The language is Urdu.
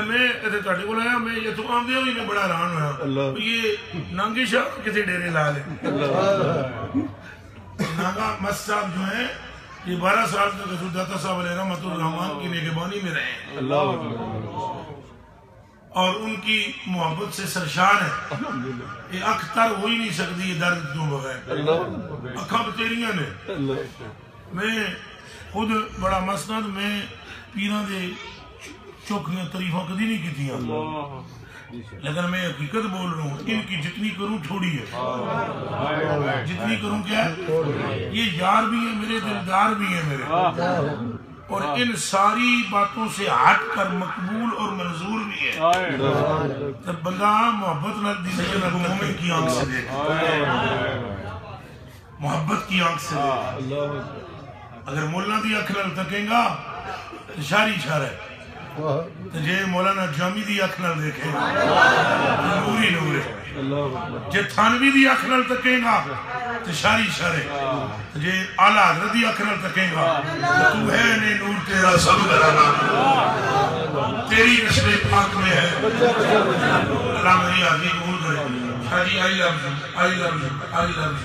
میں تھوڑے کو آیا میں یہ تو آمدے ہوئی میں بڑا حیران ہوا یہ نانگی شاہ کسی ڈیرے لا لے نانگا مست صاحب جو ہیں یہ 12 سال تک حضور داتا صاحب علیہ رحمت الرحمان کی نگہبانی میں رہے ہیں اور ان کی محبت سے سرشار ہے یہ اکھ تر ہو ہی نہیں سکتی یہ درد تو بغیر اکھاں بتیریاں نے میں خود بڑا مسند میں پیران دے چوکھیاں تعریفاں کدی نہیں کیتیاں لیکن میں حقیقت بول رہا ہوں ان کی جتنی کروں تھوڑی ہے جتنی کروں کیا ہے یہ یار بھی ہیں میرے دلدار بھی ہیں میرے اور ان ساری باتوں سے ہٹ کر مقبول اور منظور بھی ہے تب بندہ محبت نہ دینے نہ مومن کی آنکھ سے دیکھ محبت کی آنکھ سے دیکھ اگر مولانا دی اکھ نال تکیں گا تو شاری اشارہ ہے جے مولانا جامی دی اکھ نال دیکھیں گا نوری نور ہے جے تھانوی دی اکھ نال تکیں گا تو شاری شرے جے اعلیٰ حضرت دی اکھ نال تکیں گا تو ہے نے نور تیرا سب گرانا تیری نسل پاک میں ہے اللہ میری آگے قبول کرے شاہی آئی لفظ آئی لفظ آئی لفظ